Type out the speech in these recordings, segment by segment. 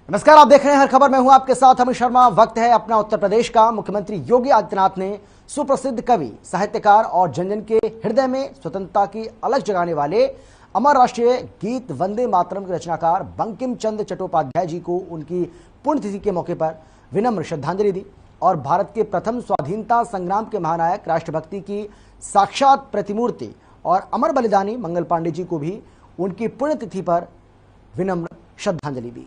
नमस्कार, आप देख रहे हैं हर खबर। मैं हूं आपके साथ अमित शर्मा। वक्त है अपना उत्तर प्रदेश का। मुख्यमंत्री योगी आदित्यनाथ ने सुप्रसिद्ध कवि, साहित्यकार और जन जन के हृदय में स्वतंत्रता की अलख जगाने वाले अमर राष्ट्रीय गीत वंदे मातरम के रचनाकार बंकिम चंद्र चट्टोपाध्याय जी को उनकी पुण्यतिथि के मौके पर विनम्र श्रद्धांजलि दी और भारत के प्रथम स्वाधीनता संग्राम के महानायक, राष्ट्रभक्ति की साक्षात प्रतिमूर्ति और अमर बलिदानी मंगल पांडे जी को भी उनकी पुण्यतिथि पर विनम्र श्रद्धांजलि दी।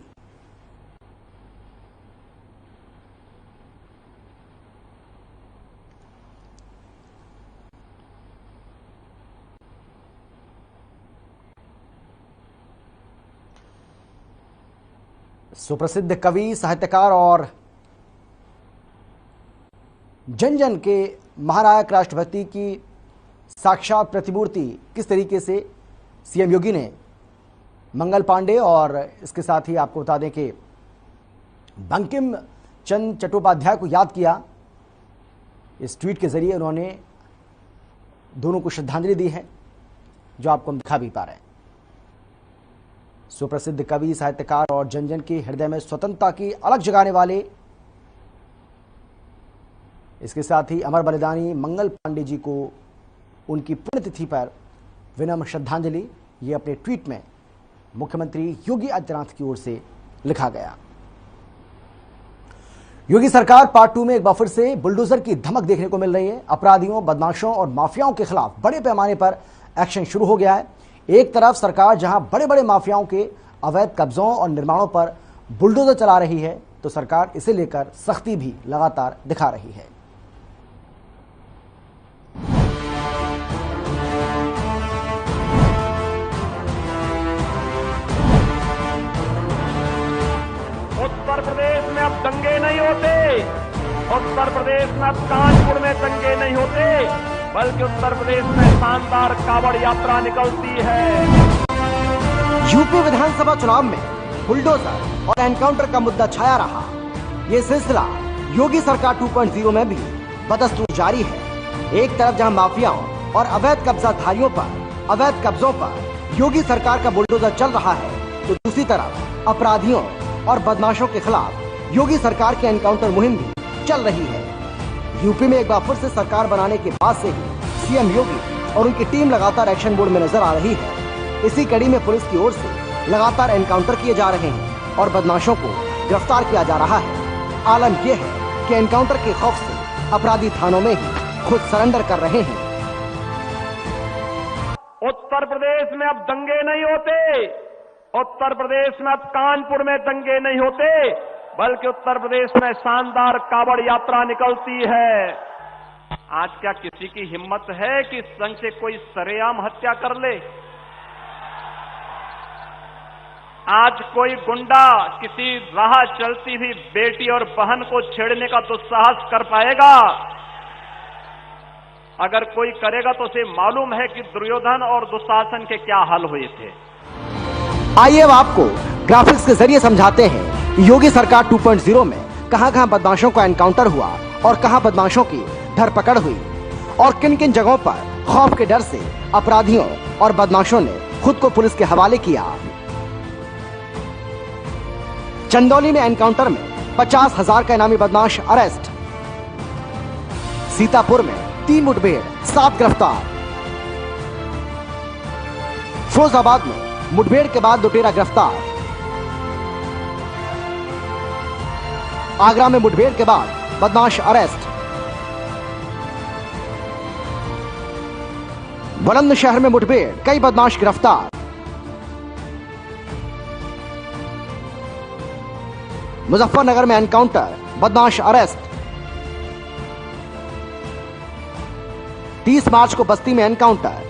सुप्रसिद्ध कवि, साहित्यकार और जन जन के महानायक, राष्ट्रभक्ति की साक्षात प्रतिमूर्ति किस तरीके से सीएम योगी ने मंगल पांडे और इसके साथ ही आपको बता दें कि बंकिम चंद्र चट्टोपाध्याय को याद किया। इस ट्वीट के जरिए उन्होंने दोनों को श्रद्धांजलि दी है, जो आपको हम दिखा भी पा रहे हैं। सुप्रसिद्ध कवि, साहित्यकार और जन जन के हृदय में स्वतंत्रता की अलख जगाने वाले, इसके साथ ही अमर बलिदानी मंगल पांडे जी को उनकी पुण्यतिथि पर विनम्र श्रद्धांजलि, ये अपने ट्वीट में मुख्यमंत्री योगी आदित्यनाथ की ओर से लिखा गया। योगी सरकार पार्ट 2 में एक बार फिर से बुलडोजर की धमक देखने को मिल रही है। अपराधियों, बदमाशों और माफियाओं के खिलाफ बड़े पैमाने पर एक्शन शुरू हो गया है। एक तरफ सरकार जहां बड़े बड़े माफियाओं के अवैध कब्जों और निर्माणों पर बुलडोजर चला रही है, तो सरकार इसे लेकर सख्ती भी लगातार दिखा रही है। उत्तर प्रदेश में अब दंगे नहीं होते। उत्तर प्रदेश में अब कानपुर में दंगे नहीं होते, बल्कि उत्तर प्रदेश में शानदार कावड़ यात्रा निकलती है। यूपी विधानसभा चुनाव में बुलडोजर और एनकाउंटर का मुद्दा छाया रहा। ये सिलसिला योगी सरकार 2.0 में भी बदस्तूर जारी है। एक तरफ जहां माफियाओं और अवैध कब्जाधारियों पर, अवैध कब्जों पर योगी सरकार का बुलडोजर चल रहा है, तो दूसरी तरफ अपराधियों और बदमाशों के खिलाफ योगी सरकार की एनकाउंटर मुहिम भी चल रही है। यूपी में एक बार फिर से सरकार बनाने के बाद से ही सीएम योगी और उनकी टीम लगातार एक्शन मोड में नजर आ रही है। इसी कड़ी में पुलिस की ओर से लगातार एनकाउंटर किए जा रहे हैं और बदमाशों को गिरफ्तार किया जा रहा है। आलम यह है कि एनकाउंटर के खौफ से अपराधी थानों में ही खुद सरेंडर कर रहे हैं। उत्तर प्रदेश में अब दंगे नहीं होते। उत्तर प्रदेश में अब कानपुर में दंगे नहीं होते, बल्कि उत्तर प्रदेश में शानदार कावड़ यात्रा निकलती है। आज क्या किसी की हिम्मत है कि संग से कोई सरेआम हत्या कर ले? आज कोई गुंडा किसी राह चलती हुई बेटी और बहन को छेड़ने का दुस्साहस कर पाएगा? अगर कोई करेगा तो उसे मालूम है कि दुर्योधन और दुशासन के क्या हाल हुए थे। आइए अब आपको ग्राफिक्स के जरिए समझाते हैं योगी सरकार 2.0 में कहां-कहां बदमाशों का एनकाउंटर हुआ और कहां बदमाशों की धरपकड़ हुई और किन किन जगहों पर खौफ के डर से अपराधियों और बदमाशों ने खुद को पुलिस के हवाले किया। चंदौली में एनकाउंटर में 50,000 का इनामी बदमाश अरेस्ट। सीतापुर में 3 मुठभेड़, 7 गिरफ्तार। फिरोजाबाद में मुठभेड़ के बाद लुटेरा गिरफ्तार। आगरा में मुठभेड़ के बाद बदमाश अरेस्ट। बुलंदशहर में मुठभेड़, कई बदमाश गिरफ्तार। मुजफ्फरनगर में एनकाउंटर, बदमाश अरेस्ट। 30 मार्च को बस्ती में एनकाउंटर।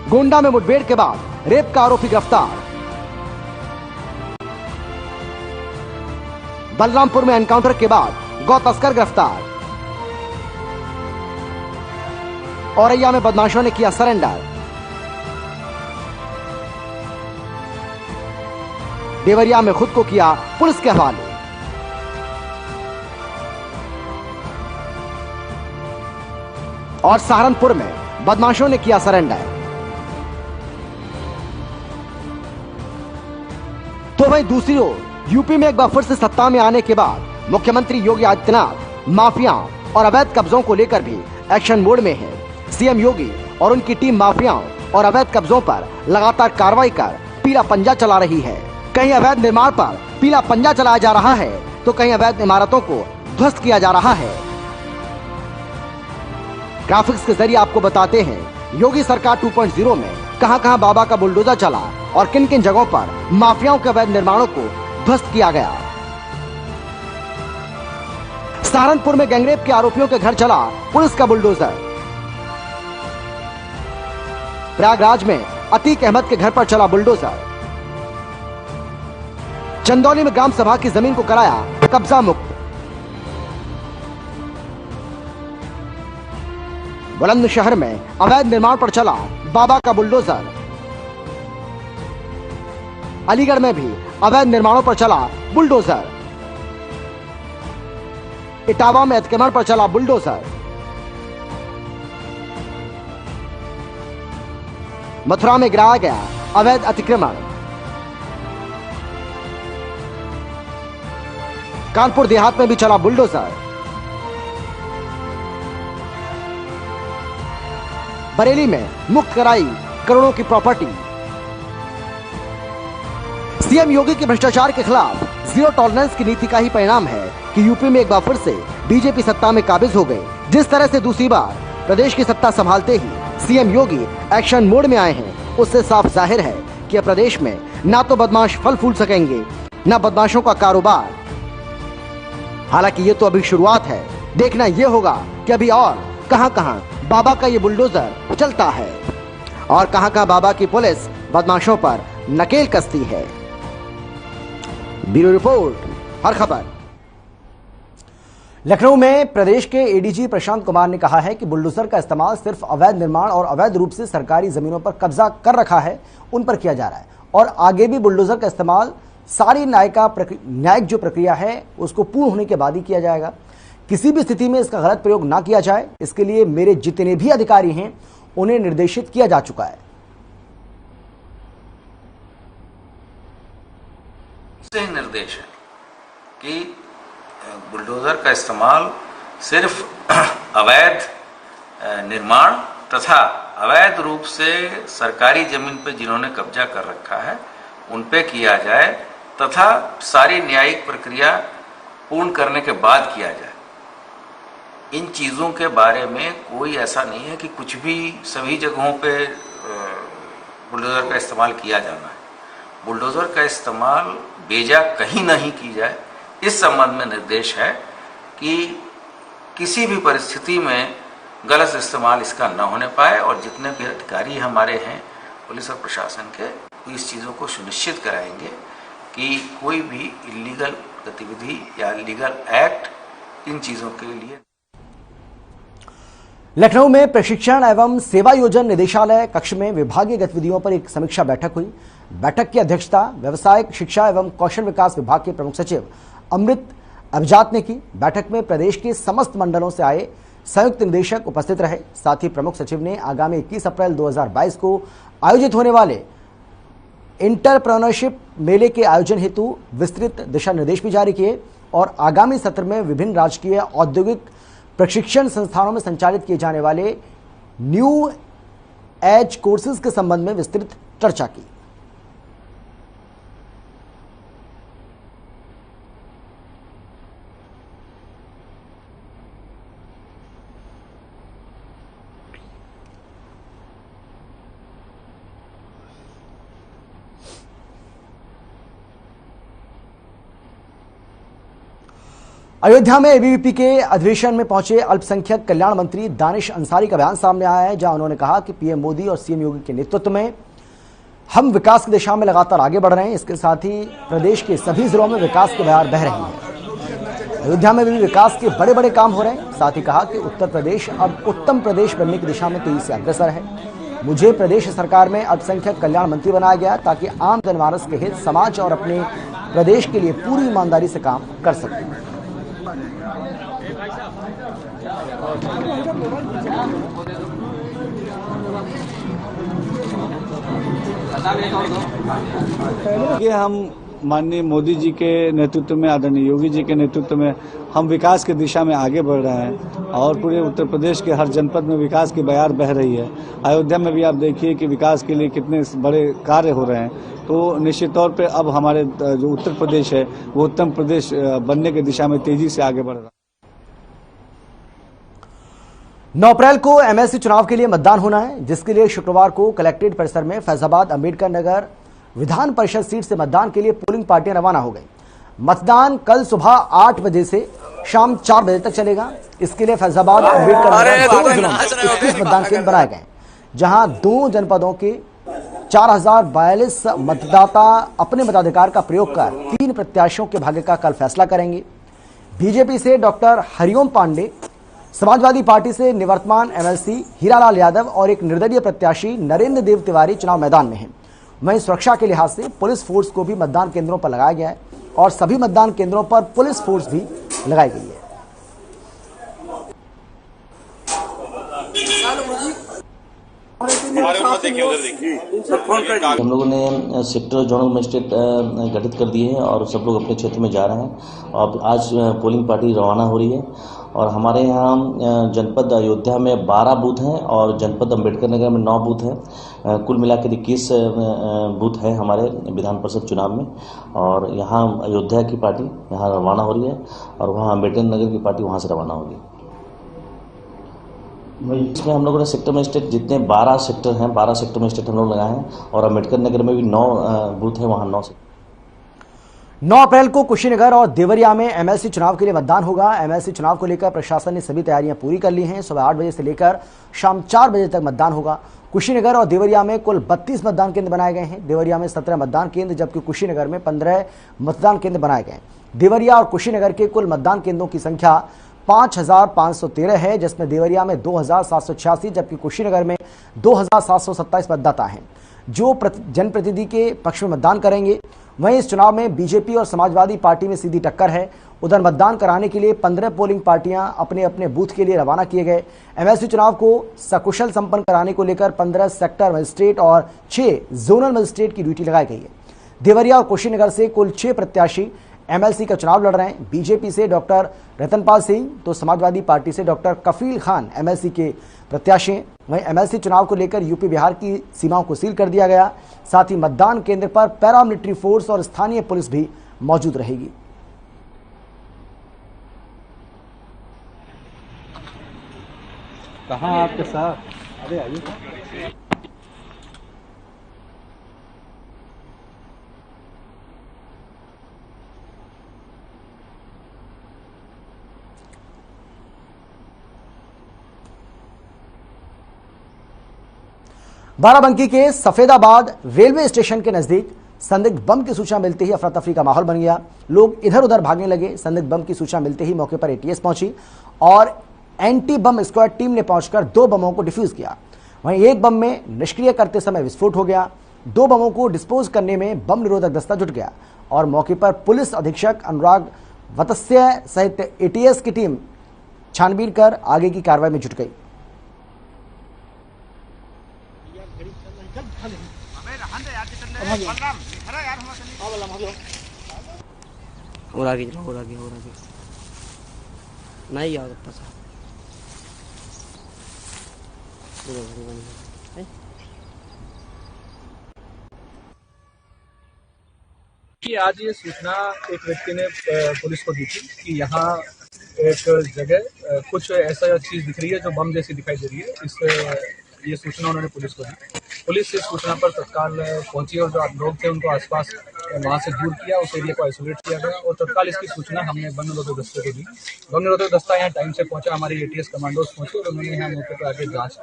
गोंडा में मुठभेड़ के बाद रेप का आरोपी गिरफ्तार। बलरामपुर में एनकाउंटर के बाद गौ तस्कर गिरफ्तार। औरैया में बदमाशों ने किया सरेंडर। देवरिया में खुद को किया पुलिस के हवाले। और सहारनपुर में बदमाशों ने किया सरेंडर। तो वहीं दूसरी ओर यूपी में एक बार फिर से सत्ता में आने के बाद मुख्यमंत्री योगी आदित्यनाथ माफियाओं और अवैध कब्जों को लेकर भी एक्शन मोड में है। सीएम योगी और उनकी टीम माफियाओं और अवैध कब्जों पर लगातार कार्रवाई कर पीला पंजा चला रही है। कहीं अवैध निर्माण पर पीला पंजा चलाया जा रहा है तो कहीं अवैध इमारतों को ध्वस्त किया जा रहा है। ग्राफिक्स के जरिए आपको बताते हैं योगी सरकार 2.0 में कहां-कहां बाबा का बुलडोजर चला और किन किन जगहों पर माफियाओं के अवैध निर्माणों को ध्वस्त किया गया। सहारनपुर में गैंगरेप के आरोपियों के घर चला पुलिस का बुलडोजर। प्रयागराज में अतीक अहमद के घर पर चला बुलडोजर। चंदौली में ग्राम सभा की जमीन को कराया कब्जा मुक्त। बुलंदशहर में अवैध निर्माण पर चला बाबा का बुलडोजर। अलीगढ़ में भी अवैध निर्माणों पर चला बुलडोजर। इटावा में अतिक्रमण पर चला बुलडोजर। मथुरा में गिराया गया अवैध अतिक्रमण। कानपुर देहात में भी चला बुलडोजर। बरेली में मुक्त कराई करोड़ों की प्रॉपर्टी। सीएम योगी के भ्रष्टाचार के खिलाफ जीरो टॉलरेंस की नीति का ही परिणाम है कि यूपी में एक बार फिर से बीजेपी सत्ता में काबिज हो गए। जिस तरह से दूसरी बार प्रदेश की सत्ता संभालते ही सीएम योगी एक्शन मोड में आए हैं, उससे साफ जाहिर है कि अब प्रदेश में ना तो बदमाश फल फूल सकेंगे, ना बदमाशों का कारोबार। हालांकि ये तो अभी शुरुआत है, देखना ये होगा कि अभी और कहां-कहां बाबा का ये बुलडोजर चलता है और कहां-कहां बाबा की पुलिस बदमाशों पर नकेल कसती है। ब्यूरो रिपोर्ट, हर खबर। लखनऊ में प्रदेश के एडीजी प्रशांत कुमार ने कहा है कि बुलडोजर का इस्तेमाल सिर्फ अवैध निर्माण और अवैध रूप से सरकारी जमीनों पर कब्जा कर रखा है उन पर किया जा रहा है और आगे भी बुलडोजर का इस्तेमाल सारी न्यायिक जो प्रक्रिया है उसको पूर्ण होने के बाद ही किया जाएगा। किसी भी स्थिति में इसका गलत प्रयोग ना किया जाए, इसके लिए मेरे जितने भी अधिकारी हैं उन्हें निर्देशित किया जा चुका है। निर्देश है कि बुलडोजर का इस्तेमाल सिर्फ अवैध निर्माण तथा अवैध रूप से सरकारी जमीन पर जिन्होंने कब्जा कर रखा है उन पे किया जाए तथा सारी न्यायिक प्रक्रिया पूर्ण करने के बाद किया जाए। इन चीज़ों के बारे में कोई ऐसा नहीं है कि कुछ भी सभी जगहों पे बुलडोजर का इस्तेमाल किया जाना है। बुलडोजर का इस्तेमाल बेजा कहीं नहीं की जाए, इस संबंध में निर्देश है कि किसी भी परिस्थिति में गलत इस्तेमाल इसका न होने पाए और जितने भी अधिकारी हमारे हैं पुलिस और प्रशासन के, इस चीज़ों को सुनिश्चित कराएंगे कि कोई भी इलीगल गतिविधि या लीगल एक्ट इन चीज़ों के लिए। लखनऊ में प्रशिक्षण एवं सेवा योजन निदेशालय कक्ष में विभागीय गतिविधियों पर एक समीक्षा बैठक हुई। बैठक की अध्यक्षता व्यवसायिक शिक्षा एवं कौशल विकास विभाग के प्रमुख सचिव अमृत अभिजात ने की। बैठक में प्रदेश के समस्त मंडलों से आए संयुक्त निदेशक उपस्थित रहे। साथ ही प्रमुख सचिव ने आगामी 21 अप्रैल 2022 को आयोजित होने वाले इंटरप्रेन्योरशिप मेले के आयोजन हेतु विस्तृत दिशा निर्देश भी जारी किए और आगामी सत्र में विभिन्न राजकीय औद्योगिक प्रशिक्षण संस्थानों में संचालित किए जाने वाले न्यू एज कोर्सेज के संबंध में विस्तृत चर्चा की। अयोध्या में एबीवीपी के अधिवेशन में पहुंचे अल्पसंख्यक कल्याण मंत्री दानिश अंसारी का बयान सामने आया है, जहां उन्होंने कहा कि पीएम मोदी और सीएम योगी के नेतृत्व में हम विकास की दिशा में लगातार आगे बढ़ रहे हैं। इसके साथ ही प्रदेश के सभी जिलों में विकास की बहार बह रही है। अयोध्या में भी विकास के बड़े बड़े काम हो रहे हैं। साथ ही कहा कि उत्तर प्रदेश अब उत्तम प्रदेश बनने की दिशा में तेजी से अग्रसर है। मुझे प्रदेश सरकार में अल्पसंख्यक कल्याण मंत्री बनाया गया ताकि आम जनमानस के हित, समाज और अपने प्रदेश के लिए पूरी ईमानदारी से काम कर सकें। कि हम माननीय मोदी जी के नेतृत्व में, आदरणीय योगी जी के नेतृत्व में हम विकास की दिशा में आगे बढ़ रहे हैं और पूरे उत्तर प्रदेश के हर जनपद में विकास की बयार बह रही है। अयोध्या में भी आप देखिए कि विकास के लिए कितने बड़े कार्य हो रहे हैं। तो निश्चित तौर पे अब हमारे जो उत्तर प्रदेश है वो उत्तम प्रदेश बनने की दिशा में तेजी से आगे बढ़ रहा है। 9 अप्रैल को एमएलसी चुनाव के लिए मतदान होना है, जिसके लिए शुक्रवार को कलेक्ट्रेट परिसर में फैजाबाद अंबेडकर नगर विधान परिषद सीट से मतदान के लिए पोलिंग पार्टियां रवाना हो गई। मतदान कल सुबह 8 बजे से शाम 4 बजे तक चलेगा। इसके लिए फैजाबाद अंबेडकर नगर 2 जिलों में 21 मतदान केंद्र बनाए गए, जहां 2 जनपदों के 4042 मतदाता अपने मताधिकार का प्रयोग कर 3 प्रत्याशियों के भाग्य का कल फैसला करेंगे। बीजेपी से डॉक्टर हरिओम पांडे, समाजवादी पार्टी से निवर्तमान एमएलसी हीरालाल यादव और एक निर्दलीय प्रत्याशी नरेंद्र देव तिवारी चुनाव मैदान में हैं। वहीं सुरक्षा के लिहाज से पुलिस फोर्स को भी मतदान केंद्रों पर लगाया गया है और सभी मतदान केंद्रों पर पुलिस फोर्स भी लगाई गई है। हम लोगों ने सेक्टर जोनल मजिस्ट्रेट गठित कर दिए हैं और सब लोग अपने क्षेत्र में जा रहे हैं। और आज पोलिंग पार्टी रवाना हो रही है और हमारे यहाँ जनपद अयोध्या में 12 बूथ हैं और जनपद अंबेडकर नगर में 9 बूथ हैं। कुल मिलाकर 21 बूथ हैं हमारे विधान परिषद चुनाव में। और यहाँ अयोध्या की पार्टी यहाँ रवाना हो रही है और वहाँ अंबेडकर नगर की पार्टी वहाँ से रवाना होगी। इसमें हम लोगों ने सेक्टर मजिस्ट्रेट जितने 12 सेक्टर हैं 12 सेक्टर मजिस्ट्रेट हम लोग लगाए हैं और अम्बेडकर नगर में भी 9 बूथ हैं, वहाँ 9 सेक्टर। 9 अप्रैल को कुशीनगर और देवरिया में एमएलसी चुनाव के लिए मतदान होगा। एमएलसी चुनाव को लेकर प्रशासन ने सभी तैयारियां पूरी कर ली हैं। सुबह 8 बजे से लेकर शाम 4 बजे तक मतदान होगा। कुशीनगर और देवरिया में कुल 32 मतदान केंद्र बनाए गए हैं। देवरिया में 17 मतदान केंद्र जबकि कुशीनगर में 15 मतदान केंद्र बनाए गए हैं। देवरिया और कुशीनगर के कुल मतदान केंद्रों की संख्या 5513 है, जिसमें देवरिया में 2786 जबकि कुशीनगर में 2727 मतदाता हैं जो जनप्रतिनिधि के पक्ष में मतदान करेंगे। वहीं इस चुनाव में बीजेपी और समाजवादी पार्टी में सीधी टक्कर है। उधर मतदान कराने के लिए 15 पोलिंग पार्टियां अपने अपने बूथ के लिए रवाना किए गए। एमएलसी चुनाव को सकुशल संपन्न कराने को लेकर 15 सेक्टर मजिस्ट्रेट और 6 जोनल मजिस्ट्रेट की ड्यूटी लगाई गई है। देवरिया और कुशीनगर से कुल 6 प्रत्याशी एमएलसी का चुनाव लड़ रहे हैं। बीजेपी से डॉक्टर रतनपाल सिंह तो समाजवादी पार्टी से डॉक्टर कफील खान एमएलसी के प्रत्याशी हैं। वहीं एमएलसी चुनाव को लेकर यूपी बिहार की सीमाओं को सील कर दिया गया। साथ ही मतदान केंद्र पर पैरामिलिट्री फोर्स और स्थानीय पुलिस भी मौजूद रहेगी। कहाँ आपके साथ? अरे आइए। बाराबंकी के सफेदाबाद रेलवे स्टेशन के नजदीक संदिग्ध बम की सूचना मिलते ही अफरा तफरी का माहौल बन गया। लोग इधर उधर भागने लगे। संदिग्ध बम की सूचना मिलते ही मौके पर एटीएस पहुंची और एंटी बम स्क्वाड टीम ने पहुंचकर 2 बमों को डिफ्यूज किया। वहीं एक बम में निष्क्रिय करते समय विस्फोट हो गया। 2 बमों को डिस्पोज करने में बम निरोधक दस्ता जुट गया और मौके पर पुलिस अधीक्षक अनुराग वत्स्य सहित एटीएस की टीम छानबीन कर आगे की कार्रवाई में जुट गई। नहीं यार कि आज ये सूचना एक व्यक्ति ने पुलिस को दी थी कि यहाँ एक जगह कुछ ऐसा चीज दिख रही है जो बम जैसी दिखाई दे रही है। ये सूचना उन्होंने पुलिस को दी। पुलिस इस सूचना पर तत्काल पहुंची और जो लोग थे उनको आसपास वहां से दूर किया, उस एरिया को आइसोलेट किया गया और तत्काल इसकी सूचना हमने वन निरोधक दस्ते को दी। वन निरोधक दस्ता यहाँ टाइम से पहुंचा, हमारी एटीएस कमांडोज पहुंचे और उन्होंने यहाँ मौके पर आके जांच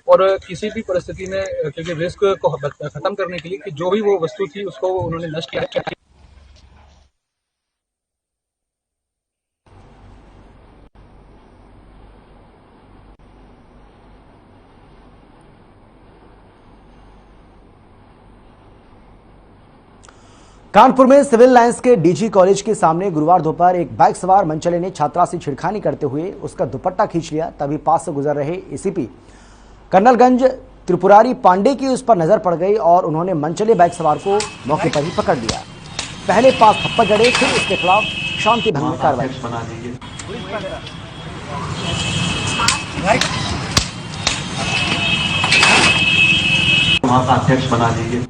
और किसी भी परिस्थिति में क्योंकि रिस्क को खत्म करने के लिए कि जो भी वो वस्तु थी उसको उन्होंने नष्ट किया। कानपुर में सिविल लाइंस के डीजी कॉलेज के सामने गुरुवार दोपहर एक बाइक सवार मनचले ने छात्रा से छेड़खानी करते हुए उसका दुपट्टा खींच लिया। तभी पास से गुजर रहे एसीपी कर्नलगंज त्रिपुरारी पांडे की उस पर नजर पड़ गई और उन्होंने मनचले बाइक सवार को मौके पर ही पकड़ लिया। पहले 5 थप्पड़ जड़े, फिर इसके खिलाफ शांति भंग में कार्रवाई। वहाँ का अध्यक्ष बना दीजिए।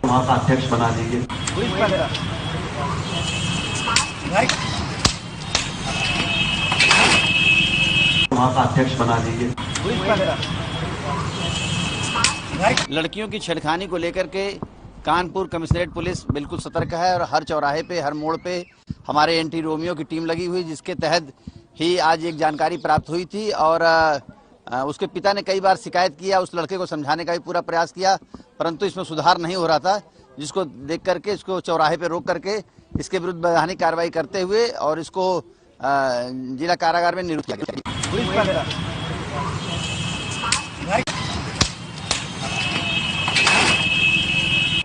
वहाँ का अध्यक्ष बना दीजिए। वहाँ का अध्यक्ष बना दीजिए। लड़कियों की छेड़खानी को लेकर के कानपुर कमिश्नरेट पुलिस बिल्कुल सतर्क है और हर चौराहे पे, हर मोड़ पे हमारे एंटी रोमियो की टीम लगी हुई, जिसके तहत ही आज एक जानकारी प्राप्त हुई थी और उसके पिता ने कई बार शिकायत किया, उस लड़के को समझाने का भी पूरा प्रयास किया, परंतु इसमें सुधार नहीं हो रहा था, जिसको देख करके इसको चौराहे पे रोक करके इसके विरुद्ध वैधानिक कार्रवाई करते हुए और इसको जिला कारागार में नियुक्त किया गया।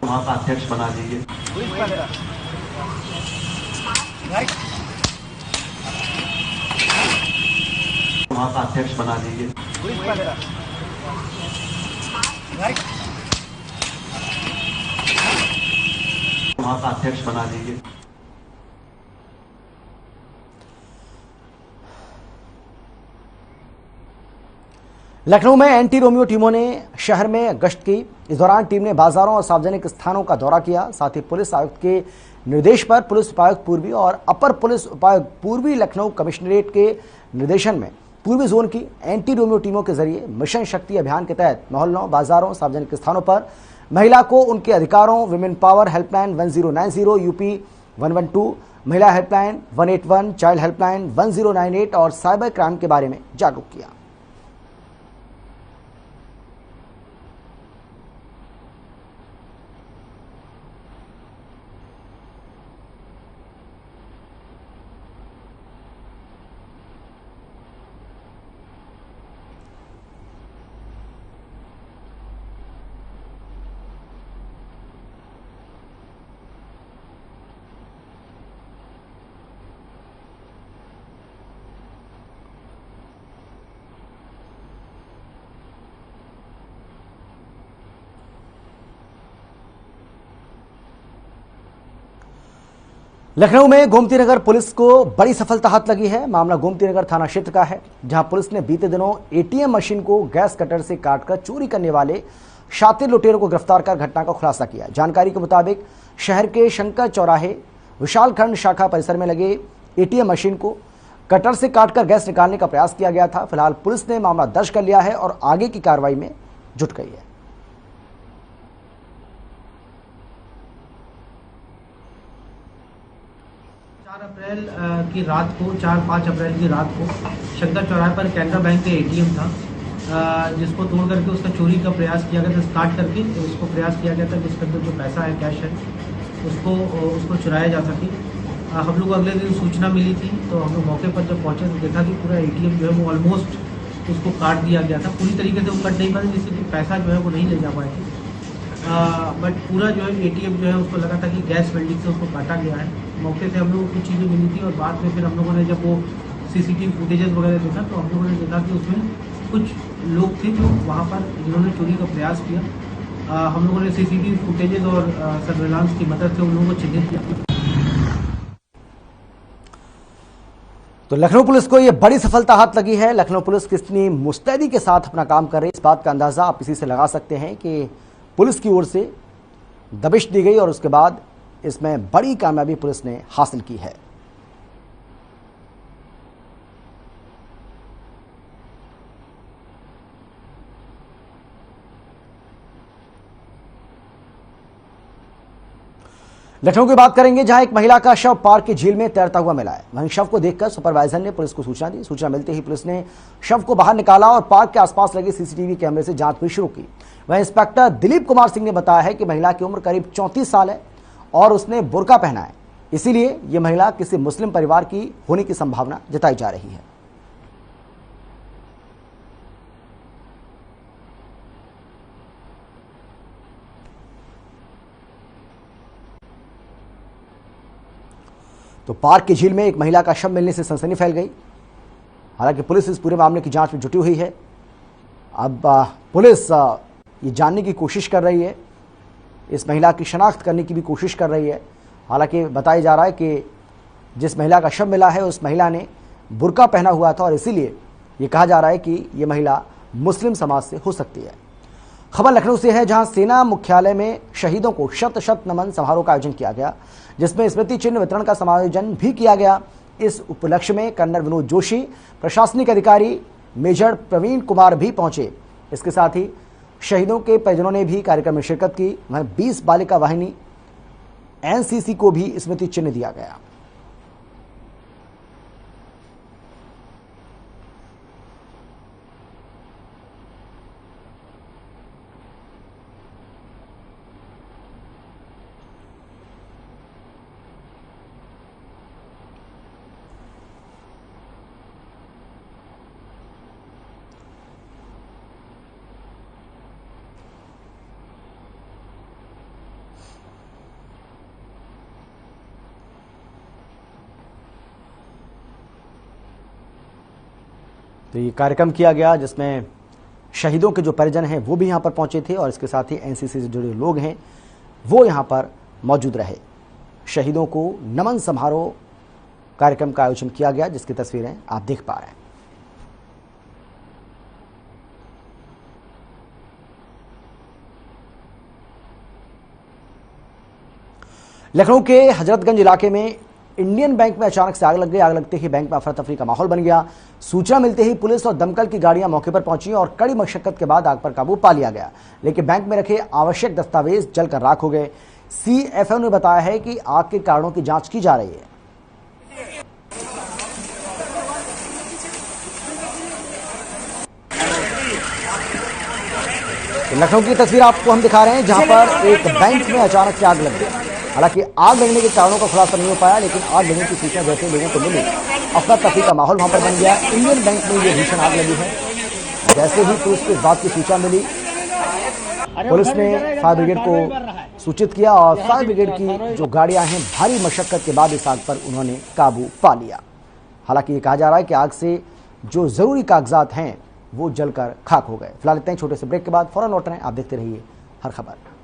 वहाँ का अध्यक्ष बना दीजिए। वहाँ का अध्यक्ष बना दीजिए। वहाँ का अध्यक्ष बना दीजिए। लखनऊ में एंटी रोमियो टीमों ने शहर में गश्त की। इस दौरान टीम ने बाजारों और सार्वजनिक स्थानों का दौरा किया। साथ ही पुलिस आयुक्त के निर्देश पर पुलिस उपायुक्त पूर्वी और अपर पुलिस उपायुक्त पूर्वी लखनऊ कमिश्नरेट के निर्देशन में पूर्वी जोन की एंटी रोमियो टीमों के जरिए मिशन शक्ति अभियान के तहत मोहल्लों, बाजारों, सार्वजनिक स्थानों पर महिला को उनके अधिकारों, विमेन पावर हेल्पलाइन 1090, यूपी 112, महिला हेल्पलाइन 181, चाइल्ड हेल्पलाइन 1098 और साइबर क्राइम के बारे में जागरूक किया। लखनऊ में गोमती नगर पुलिस को बड़ी सफलता हाथ लगी है। मामला गोमती नगर थाना क्षेत्र का है, जहां पुलिस ने बीते दिनों एटीएम मशीन को गैस कटर से काटकर चोरी करने वाले शातिर लुटेरों को गिरफ्तार कर घटना का खुलासा किया। जानकारी के मुताबिक शहर के शंकर चौराहे विशालखंड शाखा परिसर में लगे एटीएम मशीन को कटर से काटकर गैस निकालने का प्रयास किया गया था। फिलहाल पुलिस ने मामला दर्ज कर लिया है और आगे की कार्रवाई में जुट गई है। 4 अप्रैल की रात को 4-5 अप्रैल की रात को शंकर चौराहे पर कैनरा बैंक का एटीएम था, जिसको तोड़ करके उसका चोरी का प्रयास किया गया था। स्टार्ट करके उसको प्रयास किया गया था कि उसके अंदर जो पैसा है, कैश है, उसको चुराया जा सके। हम लोग अगले दिन सूचना मिली थी, तो हम लोग मौके पर जब पहुंचे तो देखा कि पूरा एटीएम जो है वो ऑलमोस्ट उसको काट दिया गया था। पूरी तरीके से वो कट नहीं पाए, जिससे कि पैसा जो है वो नहीं ले जा पाए थे, बट पूरा जो है एटीएम जो है उसको लगा था कि गैस वेल्डिंग से उसको काटा गया है। मौके से हम लोगों को कुछ चीज़ें मिली थी और बाद में फिर हम लोगों ने जब वो सीसीटीवी फुटेजेस वगैरह देखा तो हम लोगों ने देखा कि उसमें कुछ लोग थे जो वहाँ पर जिन्होंने चोरी का प्रयास किया। हम लोगों ने सीसीटीवी फुटेजेस और सर्वेलांस की मदद से उन लोगों को चिन्हित किया। तो लखनऊ पुलिस को यह बड़ी सफलता हाथ लगी है। लखनऊ पुलिस कितनी मुस्तैदी के साथ अपना काम कर रही है, इस बात का अंदाजा आप इसी से लगा सकते हैं कि पुलिस की ओर से दबिश दी गई और उसके बाद इसमें बड़ी कामयाबी पुलिस ने हासिल की है। लखनऊ की बात करेंगे, जहां एक महिला का शव पार्क की झील में तैरता हुआ मिला है। वहीं शव को देखकर सुपरवाइजर ने पुलिस को सूचना दी। सूचना मिलते ही पुलिस ने शव को बाहर निकाला और पार्क के आसपास लगे सीसीटीवी कैमरे से जांच भी शुरू की। वहीं इंस्पेक्टर दिलीप कुमार सिंह ने बताया है कि महिला की उम्र करीब 34 साल है और उसने बुर्का पहना है, इसीलिए यह महिला किसी मुस्लिम परिवार की होने की संभावना जताई जा रही है। तो पार्क की झील में एक महिला का शव मिलने से सनसनी फैल गई। हालांकि पुलिस इस पूरे मामले की जांच में जुटी हुई है अब पुलिस ये जानने की कोशिश कर रही है, इस महिला की शनाख्त करने की भी कोशिश कर रही है। हालांकि बताया जा रहा है कि जिस महिला का शव मिला है उस महिला ने बुर्का पहना हुआ था और इसीलिए ये कहा जा रहा है कि ये महिला मुस्लिम समाज से हो सकती है। खबर लखनऊ से है, जहां सेना मुख्यालय में शहीदों को शत शत नमन समारोह का आयोजन किया गया, जिसमें स्मृति चिन्ह वितरण का समायोजन भी किया गया। इस उपलक्ष्य में कर्नल विनोद जोशी, प्रशासनिक अधिकारी मेजर प्रवीण कुमार भी पहुंचे। इसके साथ ही शहीदों के परिजनों ने भी कार्यक्रम में शिरकत की। वहीं 20 बालिका वाहिनी एनसीसी को भी स्मृति चिन्ह दिया गया। तो ये कार्यक्रम किया गया जिसमें शहीदों के जो परिजन हैं वो भी यहाँ पर पहुंचे थे और इसके साथ ही एनसीसी से जुड़े लोग हैं वो यहाँ पर मौजूद रहे। शहीदों को नमन समारोह कार्यक्रम का आयोजन किया गया, जिसकी तस्वीरें आप देख पा रहे हैं। लखनऊ के हजरतगंज इलाके में इंडियन बैंक में अचानक से आग लग गई। आग लगते ही बैंक में अफरा तफरी का माहौल बन गया। सूचना मिलते ही पुलिस और दमकल की गाड़ियां मौके पर पहुंची और कड़ी मशक्कत के बाद आग पर काबू पा लिया गया, लेकिन बैंक में रखे आवश्यक दस्तावेज जलकर राख हो गए। सीएफओ ने बताया है कि आग के कारणों की जांच की जा रही है। लखनऊ की तस्वीर आपको हम दिखा रहे हैं, जहां पर एक बैंक में अचानक से आग लग गई। हालांकि आग लगने के कारणों का खुलासा नहीं हो पाया, लेकिन आग लगने की सूचना जैसे लोगों को मिली, अफरा तफरी का माहौल वहां पर बन गया। इंडियन बैंक में ये भीषण आग लगी है। जैसे ही पुलिस को इस बात की सूचना मिली, पुलिस ने फायर ब्रिगेड को सूचित किया और फायर ब्रिगेड की जो गाड़ियां हैं भारी मशक्कत के बाद इस आग पर उन्होंने काबू पा लिया। हालांकि ये कहा जा रहा है कि आग से जो जरूरी कागजात हैं वो जलकर खाक हो गए। फिलहाल इतने छोटे से ब्रेक के बाद फौरन लौट रहे हैं। आप देखते रहिए हर खबर।